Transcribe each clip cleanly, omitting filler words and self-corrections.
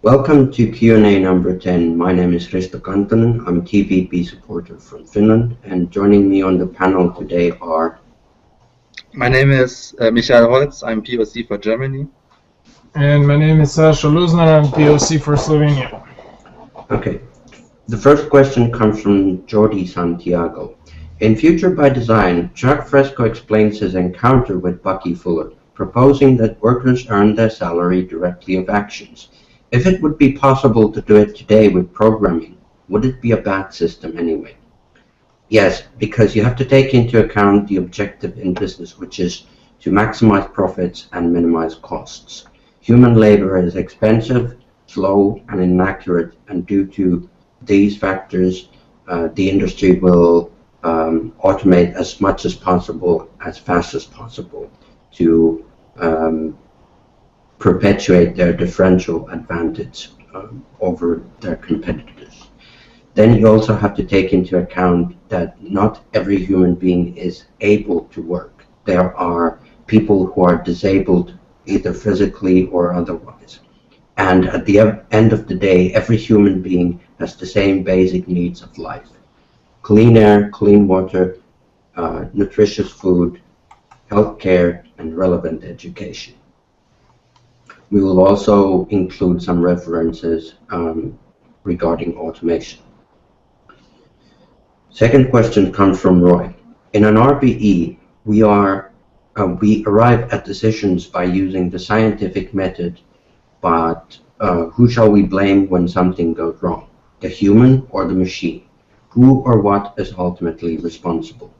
Welcome to Q&A number 10. My name is Risto Kantonen. I'm TVP supporter from Finland, and joining me on the panel today are... My name is Michael Holz. I'm POC for Germany. And my name is Sasha Luznar. I'm POC for Slovenia. Okay. The first question comes from Jordi Santiago. In Future by Design, Jacque Fresco explains his encounter with Bucky Fuller, proposing that workers earn their salary directly of actions. If it would be possible to do it today with programming, would it be a bad system anyway? Yes, because you have to take into account the objective in business, which is to maximize profits and minimize costs. Human labor is expensive, slow, and inaccurate, and due to these factors, the industry will automate as much as possible, as fast as possible, to perpetuate their differential advantage over their competitors. Then you also have to take into account that not every human being is able to work. There are people who are disabled either physically or otherwise. And at the end of the day, every human being has the same basic needs of life. Clean air, clean water, nutritious food, healthcare, and relevant education. We will also include some references regarding automation. Second question comes from Roy. In an RBE, we arrive at decisions by using the scientific method, but who shall we blame when something goes wrong? The human or the machine? Who or what is ultimately responsible?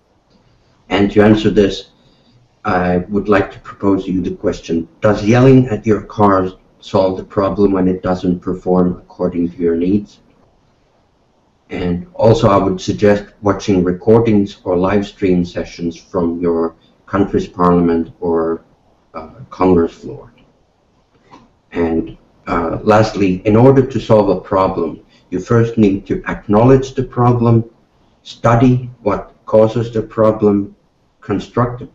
And to answer this, I would like to propose you the question, does yelling at your car solve the problem when it doesn't perform according to your needs? And also I would suggest watching recordings or live stream sessions from your country's parliament or Congress floor. And lastly, in order to solve a problem, you first need to acknowledge the problem, study what causes the problem, construct a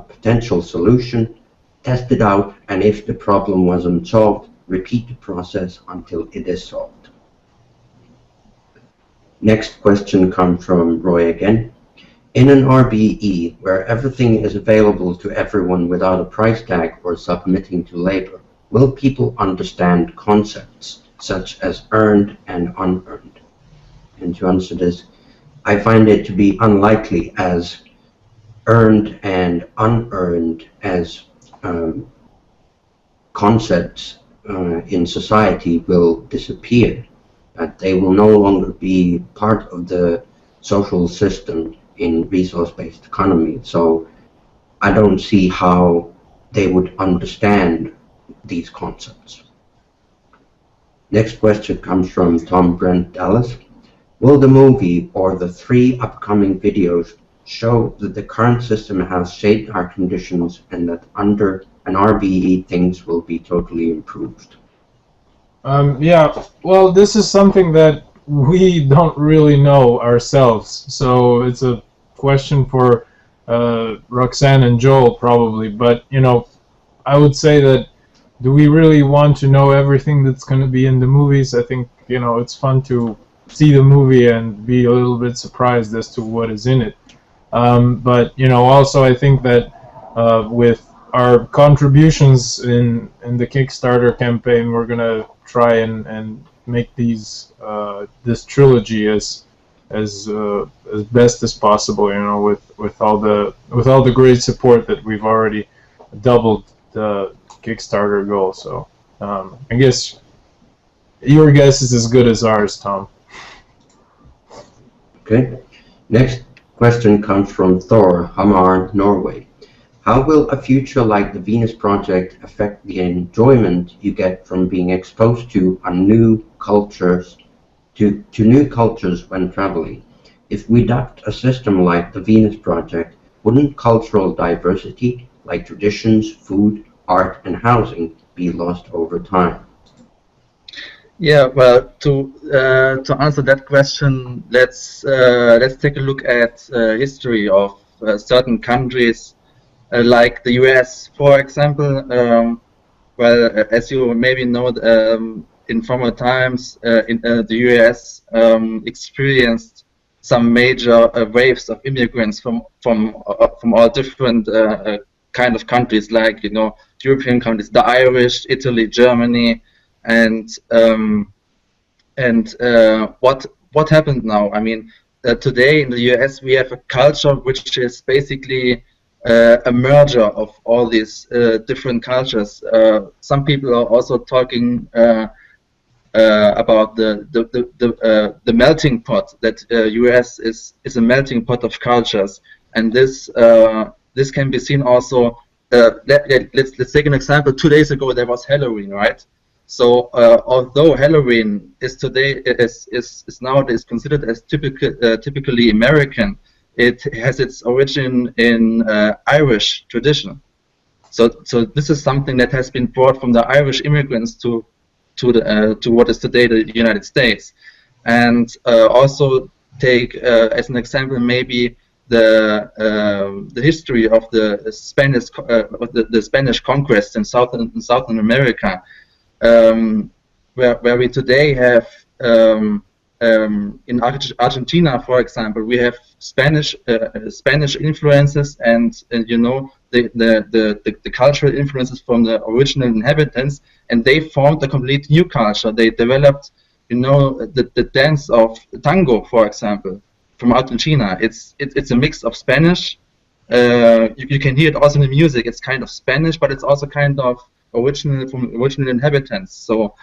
potential solution, test it out, and if the problem wasn't solved, repeat the process until it is solved. Next question comes from Roy again. In an RBE, where everything is available to everyone without a price tag or submitting to labor, will people understand concepts such as earned and unearned? And to answer this, I find it to be unlikely, as earned and unearned as concepts in society will disappear. They will no longer be part of the social system in resource-based economy. So I don't see how they would understand these concepts. Next question comes from Tom Brent Dallas. Will the movie or the 3 upcoming videos show that the current system has shaped our conditions and that under an RBE things will be totally improved? Yeah, well, this is something that we don't really know ourselves, so it's a question for Roxanne and Joel probably, but you know, I would say that do we really want to know everything that's going to be in the movies? I think, you know, it's fun to see the movie and be a little bit surprised as to what is in it. But you know, also I think that with our contributions in the Kickstarter campaign, we're gonna try and make these this trilogy as best as possible. You know, with all the great support that we've already doubled the Kickstarter goal. So I guess your guess is as good as ours, Tom. Okay. Next question comes from Thor, Hamar, Norway. How will a future like the Venus Project affect the enjoyment you get from being exposed to new cultures, to new cultures when traveling? If we adopt a system like the Venus Project, wouldn't cultural diversity, like traditions, food, art, and housing, be lost over time? Yeah, well, to answer that question, let's take a look at history of certain countries, like the US, for example. Well, as you maybe know, in former times, the US experienced some major waves of immigrants from all different kind of countries, like European countries, the Irish, Italy, Germany, and what happened now? I mean, today in the US we have a culture which is basically a merger of all these different cultures. Some people are also talking about the melting pot, that US is a melting pot of cultures, and this can be seen also. Let's take an example. 2 days ago there was Halloween, right? So although Halloween is today is nowadays considered as typically American, it has its origin in Irish tradition. So this is something that has been brought from the Irish immigrants to what is today the United States. And also take as an example maybe the history of the Spanish conquest in Southern America, where we today have in Argentina, for example, we have Spanish influences and the cultural influences from the original inhabitants, and they formed a complete new culture. They developed, the dance of tango, for example, from Argentina. It's a mix of Spanish. You can hear it also in the music. It's kind of Spanish, but it's also kind of original inhabitants. So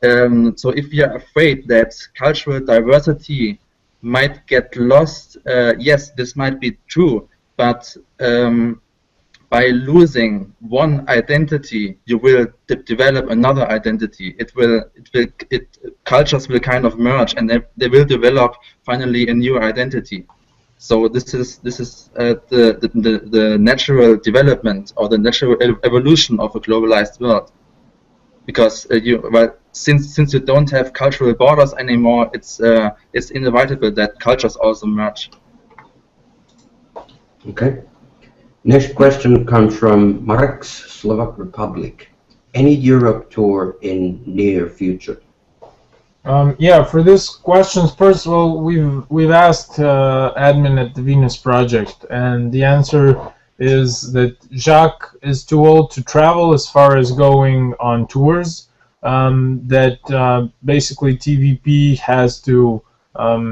if you're afraid that cultural diversity might get lost, yes, this might be true, but by losing one identity, you will develop another identity. Cultures will kind of merge, and they will develop finally a new identity. So this is the natural development or the natural evolution of a globalized world. Because since you don't have cultural borders anymore, it's inevitable that cultures also merge. Okay. Next question comes from Marx, Slovak Republic. Any Europe tour in near future? Yeah, for this question, first of all, we've asked admin at the Venus Project, and the answer is that Jacque is too old to travel as far as going on tours. That basically TVP has to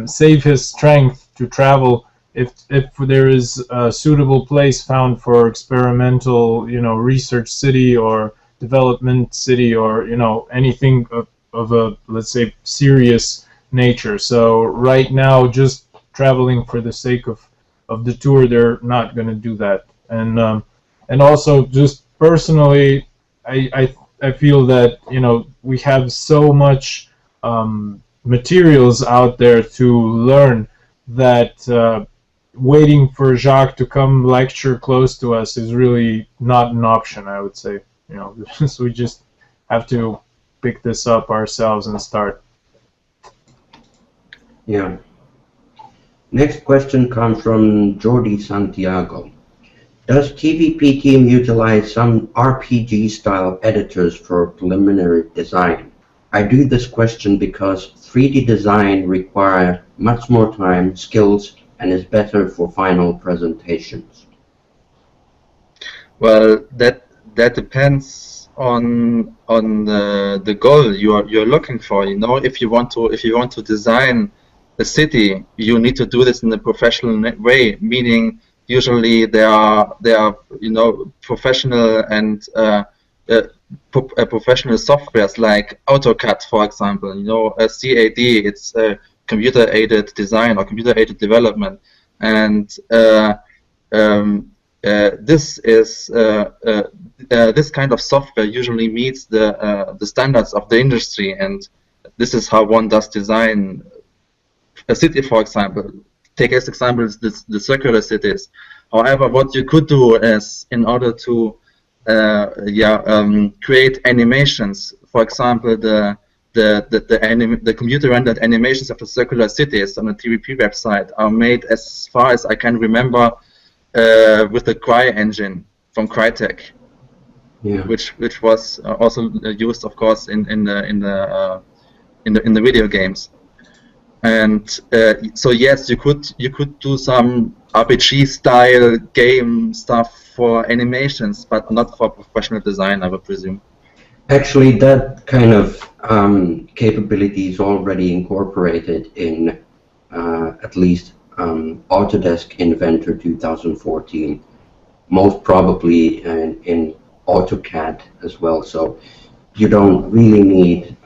save his strength to travel if there is a suitable place found for experimental, research city or development city, or anything of a, let's say, serious nature. So right now, just traveling for the sake of the tour, they're not going to do that. And also, just personally, I feel that we have so much materials out there to learn that waiting for Jacque to come lecture close to us is really not an option, I would say. So we just have to pick this up ourselves and start. Yeah. Next question comes from Jordi, Santiago. Does TVP team utilize some RPG-style editors for preliminary design? I do this question because 3D design requires much more time, skills, and is better for final presentations. Well, that depends on the goal you're looking for. If you want to design a city, you need to do this in a professional way, meaning usually there are professional and professional softwares like AutoCAD, for example. A CAD, it's computer-aided design or computer-aided development, and this kind of software usually meets the standards of the industry, and this is how one does design a city, for example. Take as examples the circular cities. However, what you could do is, in order to create animations, for example, the computer rendered animations of the circular cities on the TVP website are made, as far as I can remember, with the Cry engine from Crytek. Yeah. which was also used, of course, in the video games. And so yes, you could do some RPG style game stuff for animations, but not for professional design, I would presume. Actually, that kind of capability is already incorporated in at least Autodesk Inventor 2014, most probably in AutoCAD as well. So you don't really need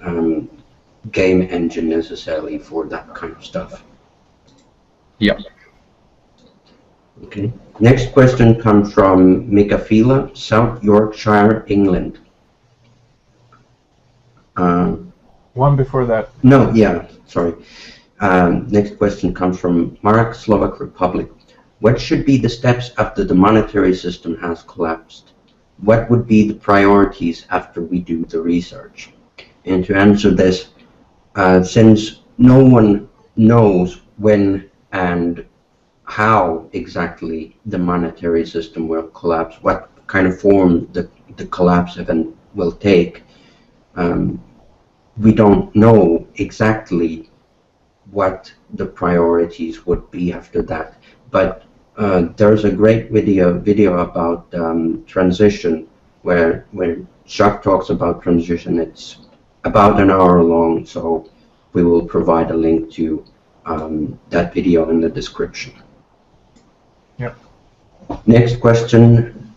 game engine necessarily for that kind of stuff. Yeah. Okay. Next question comes from Bucky Fuller, South Yorkshire, England. One before that. No, yeah, sorry. Next question comes from Marek, Slovak Republic. What should be the steps after the monetary system has collapsed? What would be the priorities after we do the research? And to answer this, since no one knows when and how exactly the monetary system will collapse, what kind of form the collapse event will take, we don't know exactly what the priorities would be after that. But there's a great video about transition where Jacque talks about transition. It's about an hour long, so we will provide a link to that video in the description. Yep. Next question,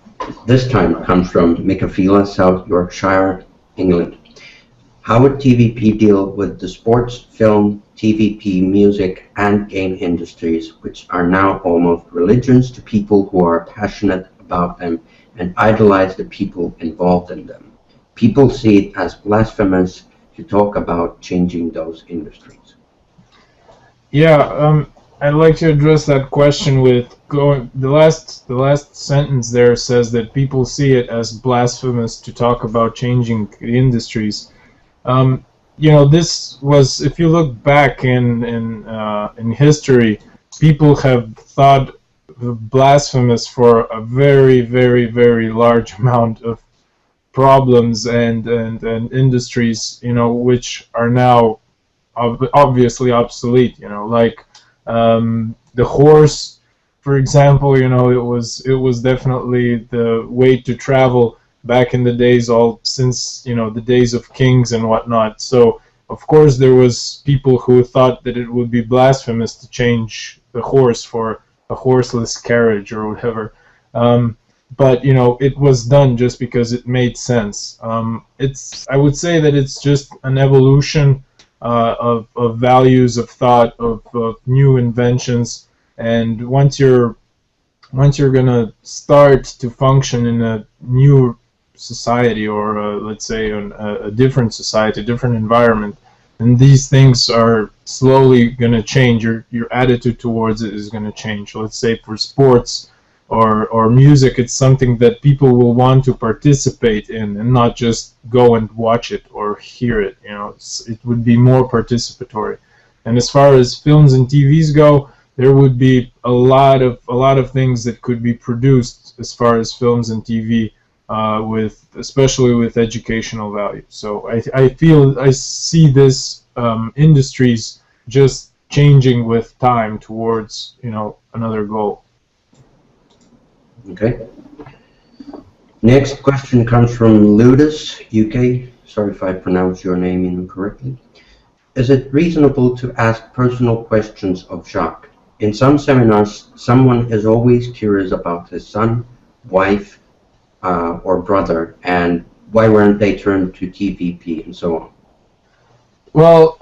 this time comes from Bucky Fuller, South Yorkshire, England. How would TVP deal with the sports, film, TVP, music, and game industries, which are now almost religions to people who are passionate about them and idolize the people involved in them? People see it as blasphemous to talk about changing those industries. Yeah, I'd like to address that question with the last sentence there says that people see it as blasphemous to talk about changing the industries. You know, this was, if you look back in history, people have thought blasphemous for a very, very, very large amount of problems and industries, you know, which are now obviously obsolete. You know, like the horse, for example. You know, it was definitely the way to travel back in the days, all since, you know, the days of kings and whatnot. So of course there was people who thought that it would be blasphemous to change the horse for a horseless carriage or whatever. But you know, it was done just because it made sense. I would say that it's just an evolution of values, of thought, of new inventions, and once you're gonna start to function in a new society, or let's say a different society, a different environment, and these things are slowly going to change. Your attitude towards it is going to change. Let's say for sports or music, it's something that people will want to participate in and not just go and watch it or hear it. You know, it would be more participatory. And as far as films and TVs go, there would be a lot of things that could be produced as far as films and TV, especially with educational value. So I see this industries just changing with time towards, you know, another goal. Okay. Next question comes from Ludus, UK. Sorry if I pronounce your name incorrectly. Is it reasonable to ask personal questions of Jacque? In some seminars, someone is always curious about his son, wife, or brother, and why weren't they turned to TVP and so on. Well,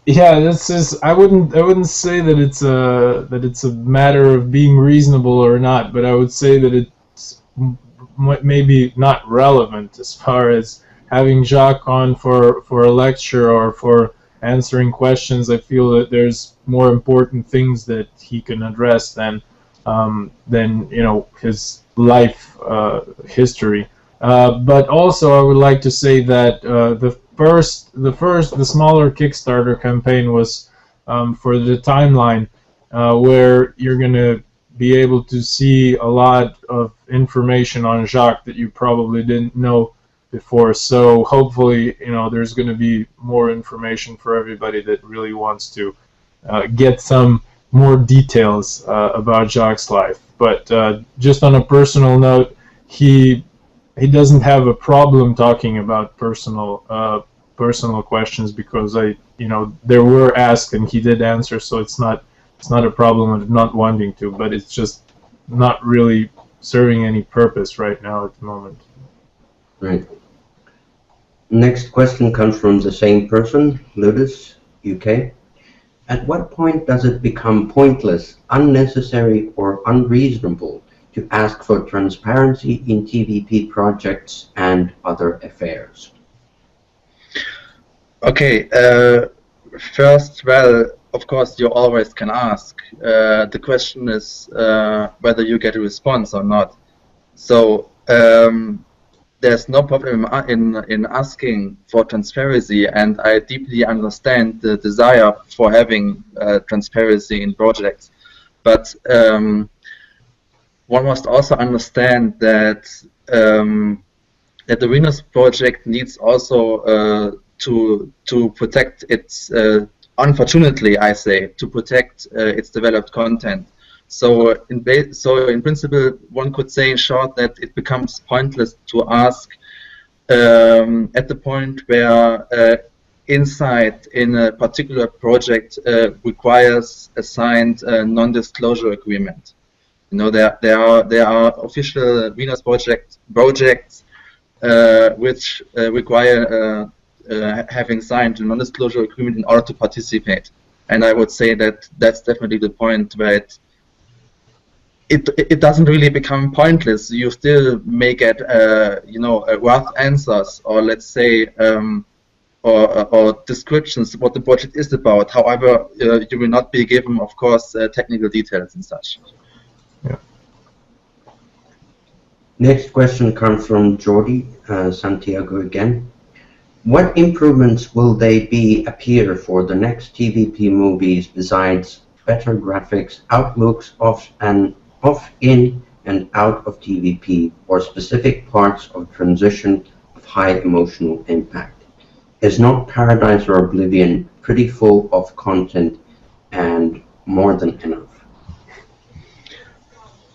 yeah, this is. I wouldn't say that it's a matter of being reasonable or not, but I would say that it's maybe not relevant as far as having Jacque on for a lecture or for answering questions. I feel that there's more important things that he can address than you know, his life history. But also, I would like to say that the smaller Kickstarter campaign was for the timeline, where you're gonna be able to see a lot of information on Jacque that you probably didn't know before. So hopefully, there's going to be more information for everybody that really wants to get some more details about Jacque's life. But just on a personal note, he doesn't have a problem talking about personal questions, because there were asked and he did answer, so it's not a problem of not wanting to, but it's just not really serving any purpose right now at the moment. Right. Next question comes from the same person, Ludus, UK. At what point does it become pointless, unnecessary, or unreasonable to ask for transparency in TVP projects and other affairs? Okay, first, well, of course, you always can ask. The question is whether you get a response or not. So there's no problem in asking for transparency, and I deeply understand the desire for having transparency in projects. But one must also understand that that the Venus project needs also to protect its, unfortunately, I say, to protect its developed content. So in principle, one could say in short that it becomes pointless to ask at the point where insight in a particular project requires a signed non-disclosure agreement. There are official Venus projects which require having signed a non-disclosure agreement in order to participate. And I would say that that's definitely the point where it doesn't really become pointless. You still may get rough answers, or let's say or descriptions what the project is about. However, you will not be given, of course, technical details and such. Yeah. Next question comes from Jordi, Santiago again. What improvements will they appear for the next TVP movies besides better graphics, outlooks off, in, and out of TVP, or specific parts of transition of high emotional impact? Is not Paradise or Oblivion pretty full of content and more than enough?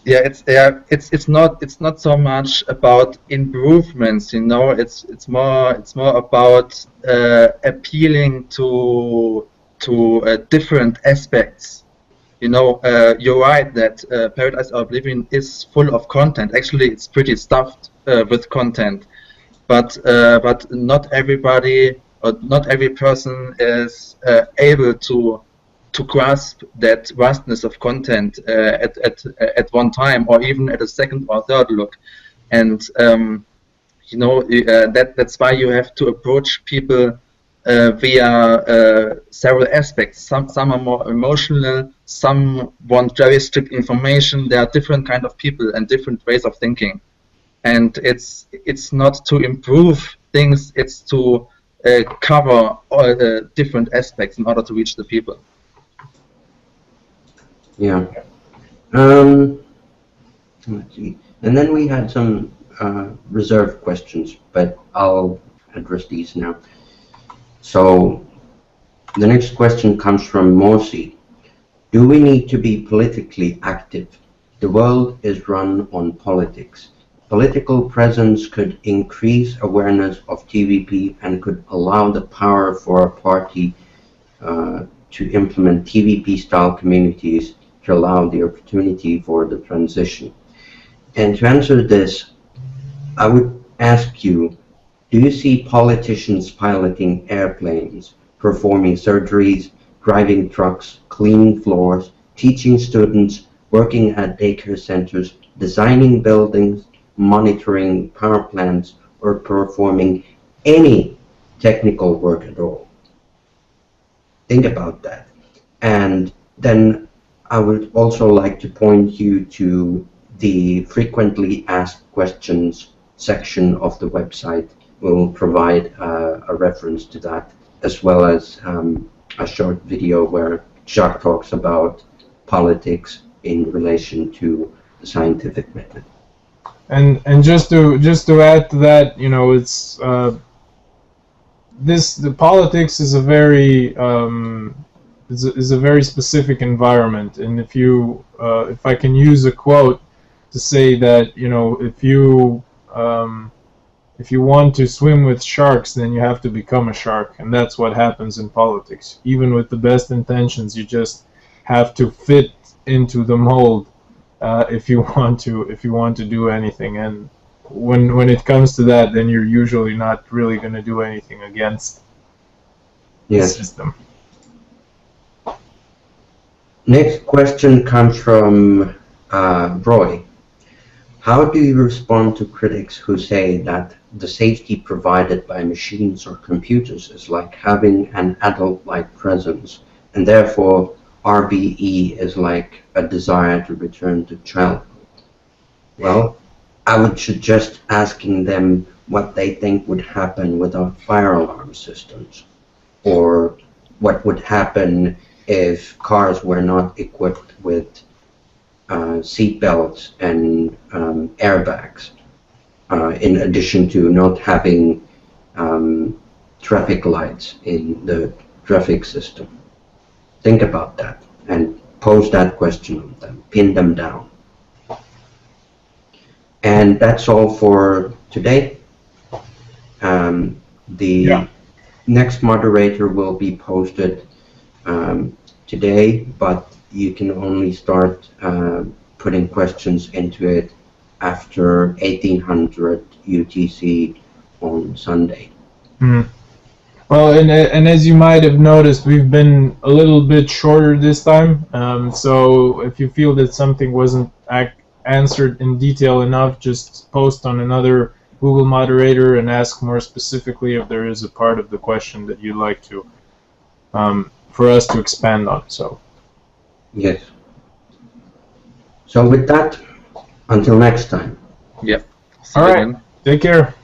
Yeah, it's not so much about improvements, it's more about appealing to different aspects. You're right that Paradise or Oblivion is full of content. Actually, it's pretty stuffed with content, but not everybody or not every person is able to grasp that vastness of content at one time, or even at a second or third look. And that's why you have to approach people via several aspects. Some are more emotional, some want very strict information. There are different kind of people and different ways of thinking. And it's not to improve things, it's to cover all different aspects in order to reach the people. Yeah. Let's see. And then we had some reserved questions, but I'll address these now. So the next question comes from Morsi. Do we need to be politically active? The world is run on politics. Political presence could increase awareness of TVP and could allow the power for a party to implement TVP-style communities to allow the opportunity for the transition. And to answer this, I would ask you, do you see politicians piloting airplanes, performing surgeries, driving trucks, cleaning floors, teaching students, working at daycare centers, designing buildings, monitoring power plants, or performing any technical work at all? Think about that. And then I would also like to point you to the frequently asked questions section of the website. We'll provide a reference to that, as well as a short video where Jacque talks about politics in relation to the scientific method. And just to add to that, you know, it's the politics is a very is a very specific environment, and if I can use a quote to say that, you know, if you want to swim with sharks, then you have to become a shark, and that's what happens in politics. Even with the best intentions, you just have to fit into the mold if you want to do anything. And when it comes to that, then you're usually not really going to do anything against the system. Next question comes from Roy. How do you respond to critics who say that the safety provided by machines or computers is like having an adult-like presence, and therefore RBE is like a desire to return to childhood? Well, I would suggest asking them what they think would happen without fire alarm systems, or what would happen if cars were not equipped with seat belts and airbags, in addition to not having traffic lights in the traffic system. Think about that and pose that question on them, pin them down. And that's all for today. The next moderator will be posted today, but you can only start putting questions into it after 1800 UTC on Sunday. Mm. Well, and as you might have noticed, we've been a little bit shorter this time. So if you feel that something wasn't answered in detail enough, just post on another Google moderator and ask more specifically if there is a part of the question that you'd like to for us to expand on. So yes. So with that, until next time. Yep. All right. Take care.